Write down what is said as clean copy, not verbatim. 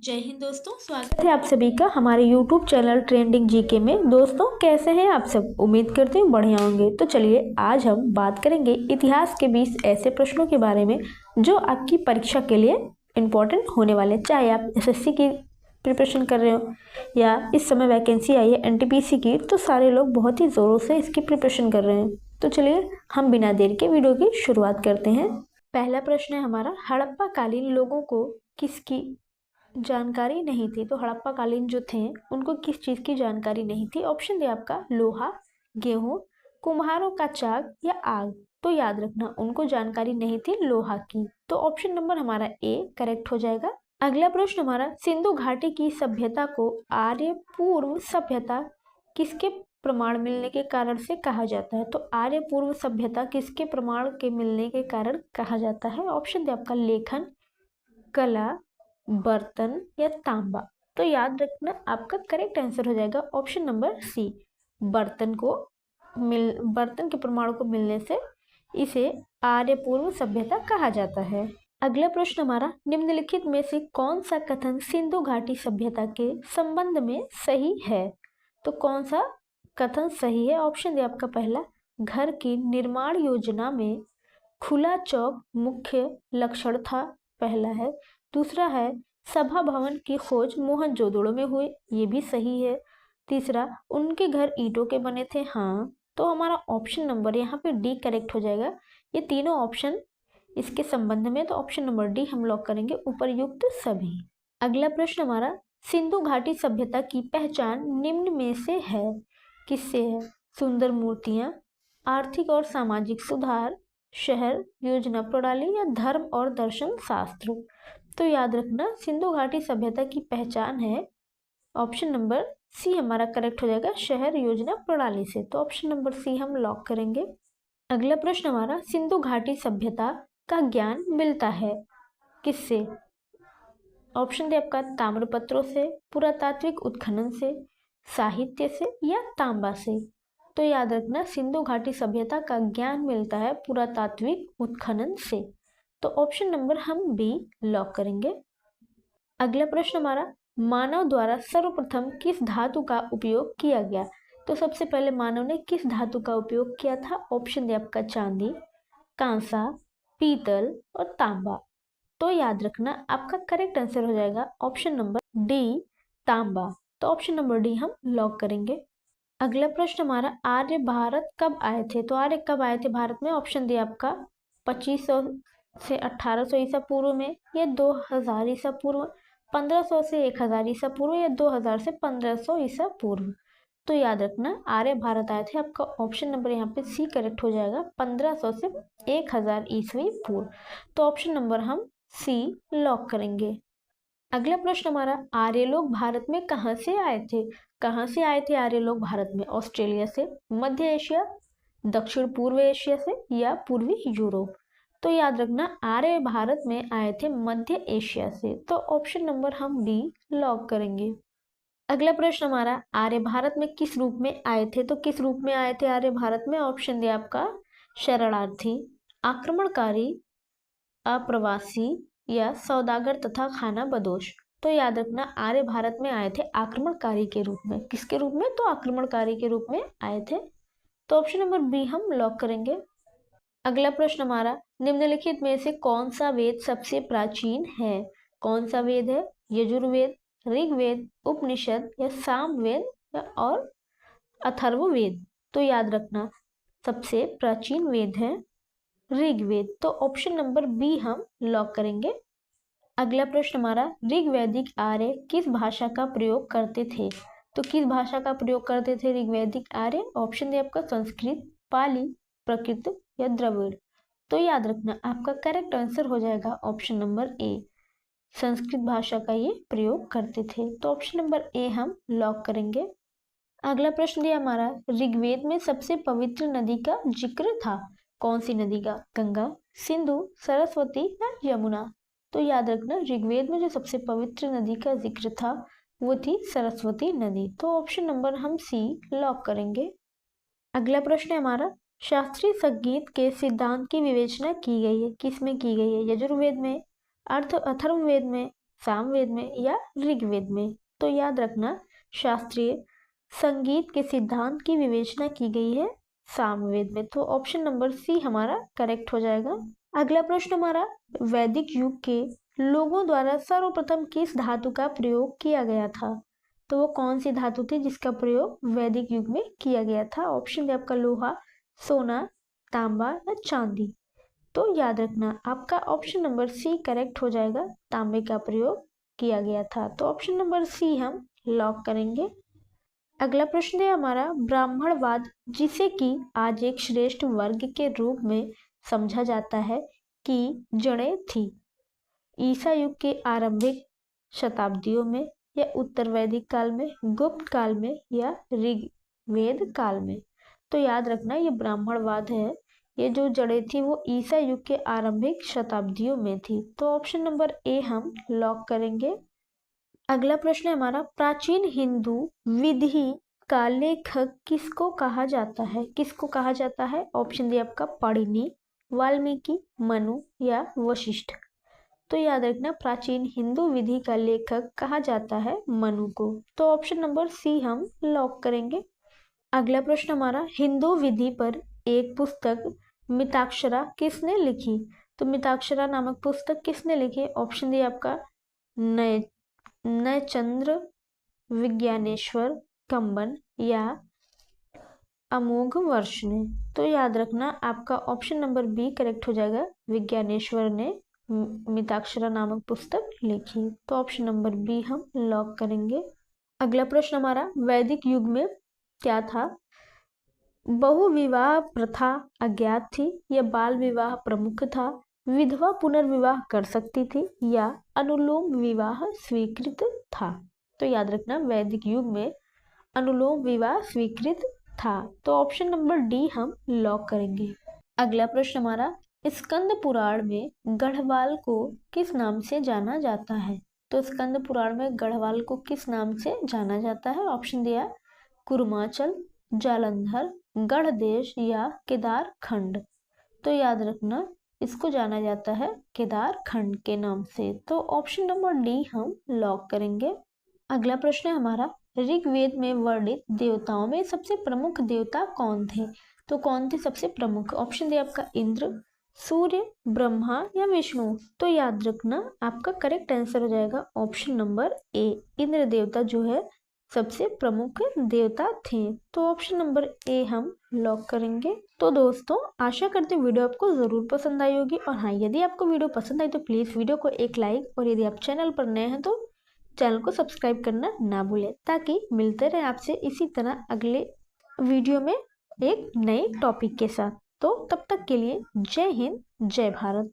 जय हिंद दोस्तों, स्वागत है आप सभी का हमारे YouTube चैनल ट्रेंडिंग जीके में। दोस्तों कैसे हैं आप सब? उम्मीद करते हैं बढ़िया होंगे। तो चलिए आज हम बात करेंगे इतिहास के 20 ऐसे प्रश्नों के बारे में जो आपकी परीक्षा के लिए इम्पोर्टेंट होने वाले, चाहे आप एसएससी की प्रिपरेशन कर रहे हो या इस समय वैकेंसी आई है एनटीपीसी की, तो सारे लोग बहुत ही ज़ोरों से इसकी प्रिपरेशन कर रहे हैं। तो चलिए हम बिना देर के वीडियो की शुरुआत करते हैं। पहला प्रश्न है हमारा, हड़प्पा कालीन लोगों को किसकी जानकारी नहीं थी? तो हड़प्पा कालीन जो थे उनको किस चीज़ की जानकारी नहीं थी? ऑप्शन दे आपका लोहा, गेहूं, कुम्हारों का चाक या आग। तो याद रखना उनको जानकारी नहीं थी लोहा की। तो ऑप्शन नंबर हमारा ए करेक्ट हो जाएगा। अगला प्रश्न हमारा, सिंधु घाटी की सभ्यता को आर्य पूर्व सभ्यता किसके प्रमाण मिलने के कारण से कहा जाता है? तो आर्य पूर्व सभ्यता किसके प्रमाण के मिलने के कारण कहा जाता है? ऑप्शन दे आपका लेखन, कला, बर्तन या तांबा। तो याद रखना आपका करेक्ट आंसर हो जाएगा ऑप्शन नंबर सी, बर्तन के प्रमाण को मिलने से इसे आर्य पूर्व सभ्यता कहा जाता है। अगला प्रश्न हमारा, निम्नलिखित में से कौन सा कथन सिंधु घाटी सभ्यता के संबंध में सही है? तो कौन सा कथन सही है? ऑप्शन दे आपका पहला, घर की निर्माण योजना में खुला चौक मुख्य लक्षण था, पहला है। दूसरा है, सभा भवन की खोज मोहनजोदड़ो में हुई, ये भी सही है। तीसरा, उनके घर ईंटों के बने थे, हाँ। तो हमारा ऑप्शन नंबर यहाँ पे डी करेक्ट हो जाएगा। ये तीनों ऑप्शन इसके संबंध में, तो ऑप्शन नंबर डी हम लॉक करेंगे, उपरयुक्त सभी। अगला प्रश्न हमारा, सिंधु घाटी सभ्यता की पहचान निम्न में से है, किससे है? सुंदर मूर्तियां, आर्थिक और सामाजिक सुधार, शहर योजना प्रणाली या धर्म और दर्शन शास्त्र। तो याद रखना सिंधु घाटी सभ्यता की पहचान है, ऑप्शन नंबर सी हमारा करेक्ट हो जाएगा, शहर योजना प्रणाली से। तो ऑप्शन नंबर सी हम लॉक करेंगे। अगला प्रश्न हमारा, सिंधु घाटी सभ्यता का ज्ञान मिलता है किससे? ऑप्शन दे आपका ताम्रपत्रों से, पुरातात्विक उत्खनन से, साहित्य से या तांबा से। तो याद रखना सिंधु घाटी सभ्यता का ज्ञान मिलता है पुरातात्विक उत्खनन से। तो ऑप्शन नंबर हम बी लॉक करेंगे। अगला प्रश्न हमारा, मानव द्वारा सर्वप्रथम किस धातु का उपयोग किया गया? तो सबसे पहले मानव ने किस धातु का उपयोग किया था? ऑप्शन दे आपका चांदी, कांसा, पीतल और तांबा। तो याद रखना आपका करेक्ट आंसर हो जाएगा ऑप्शन नंबर डी, तांबा। तो ऑप्शन नंबर डी हम लॉक करेंगे। अगला प्रश्न हमारा, आर्य भारत कब आए थे? तो आर्य कब आए थे भारत में? ऑप्शन दी आपका 2500 से 1800 ईसा पूर्व में, या 2000 ईसा पूर्व, 1500 से 1000 ईसा पूर्व, या 2000 से 1500 ईसा पूर्व। तो याद रखना आर्य भारत आए थे, आपका ऑप्शन नंबर यहाँ पे सी करेक्ट हो जाएगा, 1500 से 1000 ईस्वी पूर्व। तो ऑप्शन नंबर हम सी लॉक करेंगे। अगला प्रश्न हमारा, आर्य लोग भारत में कहाँ से आए थे? कहाँ से आए थे आर्य लोग भारत में? ऑस्ट्रेलिया से, मध्य एशिया, दक्षिण पूर्व एशिया से या पूर्वी यूरोप। तो याद रखना आर्य भारत में आए थे मध्य एशिया से। तो ऑप्शन नंबर हम डी लॉक करेंगे। अगला प्रश्न हमारा, आर्य भारत में किस रूप में आए थे? तो किस रूप में आए थे आर्य भारत में? ऑप्शन दे आपका शरणार्थी, आक्रमणकारी, अप्रवासी या सौदागर तथा खाना बदोश। तो याद रखना आर्य भारत में आए थे आक्रमणकारी के रूप में। किसके रूप में? तो आक्रमणकारी के रूप में आए थे। तो ऑप्शन नंबर बी हम लॉक करेंगे। अगला प्रश्न हमारा, निम्नलिखित में से कौन सा वेद सबसे प्राचीन है? कौन सा वेद है? यजुर्वेद, ऋग्वेद, उपनिषद या सामवेद और अथर्ववेद। तो याद रखना सबसे प्राचीन वेद है ऋग्वेद। तो ऑप्शन नंबर बी हम लॉक करेंगे। अगला प्रश्न हमारा, ऋग्वैदिक आर्य किस भाषा का प्रयोग करते थे? तो किस भाषा का प्रयोग करते थे ऋग्वैदिक आर्य? ऑप्शन दे आपका संस्कृत, पाली, प्राकृत या द्रविड़। तो याद रखना आपका करेक्ट आंसर हो जाएगा ऑप्शन नंबर ए, संस्कृत भाषा का ये प्रयोग करते थे। तो ऑप्शन नंबर ए हम लॉक करेंगे। अगला प्रश्न दिया हमारा, ऋग्वेद में सबसे पवित्र नदी का जिक्र था, कौन सी नदी का? गंगा, सिंधु, सरस्वती या यमुना। तो याद रखना ऋग्वेद में जो सबसे पवित्र नदी का जिक्र था वो थी सरस्वती नदी। तो ऑप्शन नंबर हम सी लॉक करेंगे। अगला प्रश्न है हमारा, शास्त्रीय संगीत के सिद्धांत की विवेचना की गई है, किस में की गई है? यजुर्वेद में, अथर्ववेद में, सामवेद में या ऋग्वेद में? तो याद रखना शास्त्रीय संगीत के सिद्धांत की विवेचना की गई है सामवेद में। तो ऑप्शन नंबर सी हमारा करेक्ट हो जाएगा। अगला प्रश्न हमारा, वैदिक युग के लोगों द्वारा सर्वप्रथम किस धातु का प्रयोग किया गया था? तो वो कौन सी धातु थी जिसका प्रयोग वैदिक युग में किया गया था? ऑप्शन है आपका लोहा, सोना, तांबा या चांदी। तो याद रखना आपका ऑप्शन नंबर सी करेक्ट हो जाएगा, तांबे का प्रयोग किया गया था। तो ऑप्शन नंबर सी हम लॉक करेंगे। अगला प्रश्न है हमारा, ब्राह्मणवाद जिसे कि आज एक श्रेष्ठ वर्ग के रूप में समझा जाता है कि जड़ें थी ईसा युग के आरंभिक शताब्दियों में या उत्तर वैदिक काल में, गुप्त काल में या ऋग्वेद काल में? तो याद रखना ये ब्राह्मणवाद है, ये जो जड़ें थी वो ईसा युग के आरंभिक शताब्दियों में थी। तो ऑप्शन नंबर ए हम लॉक करेंगे। अगला प्रश्न है हमारा, प्राचीन हिंदू विधि का लेखक किसको कहा जाता है? किसको कहा जाता है? ऑप्शन डी आपका पाणिनि, वाल्मीकि, मनु या वशिष्ठ। तो याद रखना प्राचीन हिंदू विधि का लेखक कहा जाता है मनु को। तो ऑप्शन नंबर सी हम लॉक करेंगे। अगला प्रश्न हमारा, हिंदू विधि पर एक पुस्तक मिताक्षरा किसने लिखी? तो मिताक्षरा नामक पुस्तक किसने लिखी? ऑप्शन डी आपका नयचंद्र, विज्ञानेश्वर, कंबन या अमोघ वर्ष ने। तो याद रखना आपका ऑप्शन नंबर बी करेक्ट हो जाएगा, विज्ञानेश्वर ने मिताक्षरा नामक पुस्तक लिखी। तो ऑप्शन नंबर बी हम लॉक करेंगे। अगला प्रश्न हमारा, वैदिक युग में क्या था? बहुविवाह प्रथा अज्ञात थी या बाल विवाह प्रमुख था? विधवा पुनर्विवाह कर सकती थी या अनुलोम विवाह स्वीकृत था? तो याद रखना वैदिक युग में अनुलोम विवाह स्वीकृत था। तो ऑप्शन नंबर डी हम लॉक करेंगे। अगला प्रश्न हमारा, स्कंद पुराण में गढ़वाल को किस नाम से जाना जाता है? तो स्कंद पुराण में गढ़वाल को किस नाम से जाना जाता है? ऑप्शन दिया कुर्माचल, जालंधर, गढ़देश या केदार खंड। तो याद रखना इसको जाना जाता है केदार खंड के नाम से। तो ऑप्शन नंबर डी हम लॉक करेंगे। अगला प्रश्न है हमारा, ऋग्वेद में वर्णित देवताओं में सबसे प्रमुख देवता कौन थे? तो कौन थे सबसे प्रमुख? ऑप्शन दे आपका इंद्र, सूर्य, ब्रह्मा या विष्णु। तो याद रखना आपका करेक्ट आंसर हो जाएगा ऑप्शन नंबर ए, इंद्र देवता जो है सबसे प्रमुख देवता थे। तो ऑप्शन नंबर ए हम लॉक करेंगे। तो दोस्तों आशा करते हैं वीडियो आपको जरूर पसंद आई होगी, और हाँ यदि आपको वीडियो पसंद आई तो प्लीज वीडियो को एक लाइक, और यदि आप चैनल पर नए हैं तो चैनल को सब्सक्राइब करना ना भूलें, ताकि मिलते रहे आपसे इसी तरह अगले वीडियो में एक नए टॉपिक के साथ। तो तब तक के लिए जय हिंद, जय भारत।